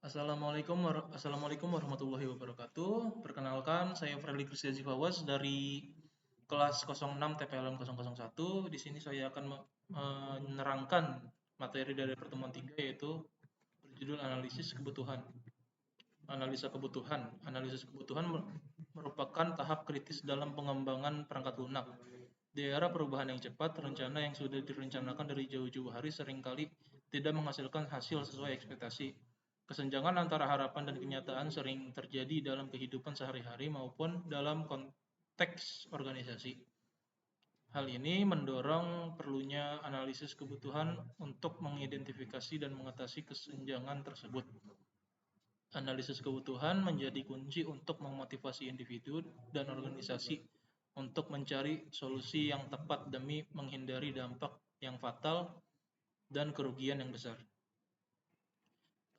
Assalamualaikum warahmatullahi wabarakatuh. Perkenalkan, saya Fredly Kristiaji Fawas dari kelas 06 TPLM 001. Di sini saya akan menerangkan materi dari pertemuan 3 yaitu berjudul analisis kebutuhan. Analisis kebutuhan merupakan tahap kritis dalam pengembangan perangkat lunak. Di era perubahan yang cepat, rencana yang sudah direncanakan dari jauh-jauh hari seringkali tidak menghasilkan hasil sesuai ekspektasi. Kesenjangan antara harapan dan kenyataan sering terjadi dalam kehidupan sehari-hari maupun dalam konteks organisasi. Hal ini mendorong perlunya analisis kebutuhan untuk mengidentifikasi dan mengatasi kesenjangan tersebut. Analisis kebutuhan menjadi kunci untuk memotivasi individu dan organisasi untuk mencari solusi yang tepat demi menghindari dampak yang fatal dan kerugian yang besar.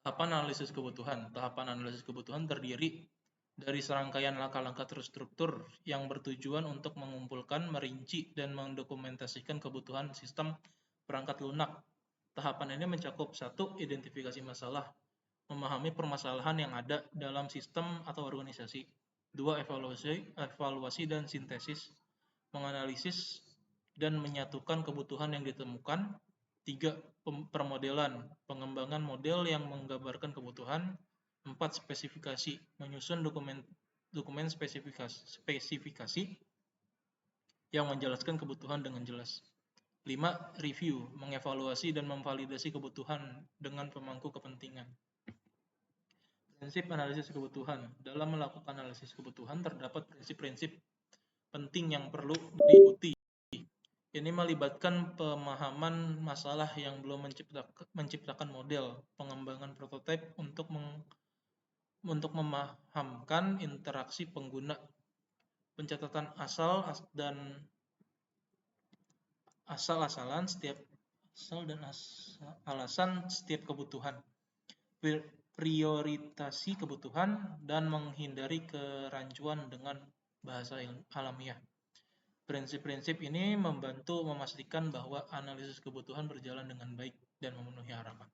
Tahapan analisis kebutuhan terdiri dari serangkaian langkah-langkah terstruktur yang bertujuan untuk mengumpulkan, merinci, dan mendokumentasikan kebutuhan sistem perangkat lunak. Tahapan ini mencakup 1. Identifikasi masalah, memahami permasalahan yang ada dalam sistem atau organisasi. 2. Evaluasi dan sintesis, menganalisis dan menyatukan kebutuhan yang ditemukan. 3. Permodelan, pengembangan model yang menggambarkan kebutuhan. 4. Spesifikasi, menyusun dokumen spesifikasi yang menjelaskan kebutuhan dengan jelas. 5. Review, mengevaluasi dan memvalidasi kebutuhan dengan pemangku kepentingan. Prinsip analisis kebutuhan. Dalam melakukan analisis kebutuhan terdapat prinsip-prinsip penting yang perlu diikuti. Ini melibatkan pemahaman masalah yang belum menciptakan model, pengembangan prototipe untuk memahamkan interaksi pengguna, pencatatan alasan setiap kebutuhan, prioritasi kebutuhan, dan menghindari kerancuan dengan bahasa alamiah. Prinsip-prinsip ini membantu memastikan bahwa analisis kebutuhan berjalan dengan baik dan memenuhi harapan.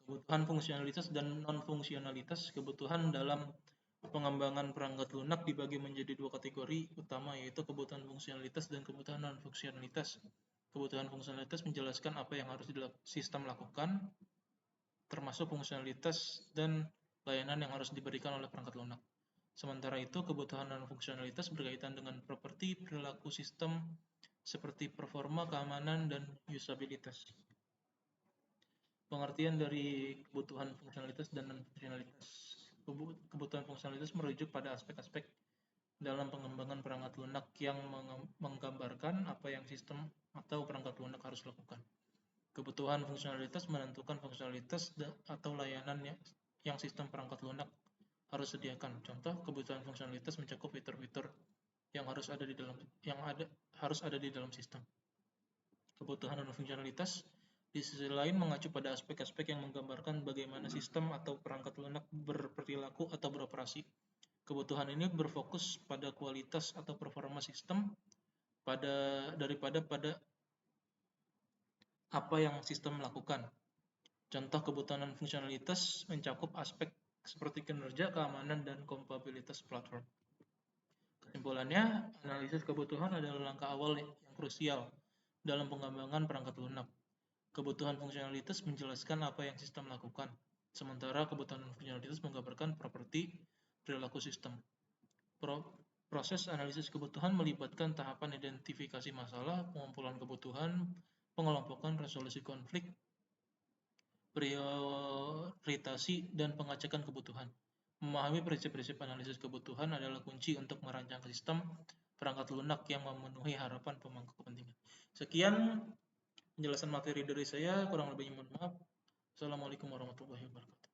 Kebutuhan fungsionalitas dan non-fungsionalitas. Kebutuhan dalam pengembangan perangkat lunak dibagi menjadi 2 kategori utama, yaitu kebutuhan fungsionalitas dan kebutuhan non-fungsionalitas. Kebutuhan fungsionalitas menjelaskan apa yang harus sistem lakukan, termasuk fungsionalitas dan layanan yang harus diberikan oleh perangkat lunak. Sementara itu, kebutuhan non-fungsionalitas berkaitan dengan properti perilaku sistem seperti performa, keamanan, dan usabilitas. Pengertian dari kebutuhan fungsionalitas dan non-fungsionalitas. Kebutuhan fungsionalitas merujuk pada aspek-aspek dalam pengembangan perangkat lunak yang menggambarkan apa yang sistem atau perangkat lunak harus lakukan. Kebutuhan fungsionalitas menentukan fungsionalitas atau layanan yang sistem perangkat lunak harus sediakan. Contoh, kebutuhan fungsionalitas mencakup fitur-fitur yang harus ada di dalam sistem. Kebutuhan non-fungsionalitas di sisi lain mengacu pada aspek-aspek yang menggambarkan bagaimana sistem atau perangkat lunak berperilaku atau beroperasi. Kebutuhan ini berfokus pada kualitas atau performa sistem daripada pada apa yang sistem lakukan. Contoh kebutuhan non-fungsionalitas mencakup aspek seperti kinerja, keamanan, dan kompatibilitas platform. Kesimpulannya, analisis kebutuhan adalah langkah awal yang krusial dalam pengembangan perangkat lunak. Kebutuhan fungsionalitas menjelaskan apa yang sistem lakukan, sementara kebutuhan fungsionalitas menggambarkan properti perilaku sistem. Proses analisis kebutuhan melibatkan tahapan identifikasi masalah, pengumpulan kebutuhan, pengelompokan, resolusi konflik, prioritasi, dan pengecekan kebutuhan. Memahami prinsip-prinsip analisis kebutuhan adalah kunci untuk merancang sistem perangkat lunak yang memenuhi harapan pemangku kepentingan. Sekian penjelasan materi dari saya, kurang lebihnya mohon maaf. Assalamualaikum warahmatullahi wabarakatuh.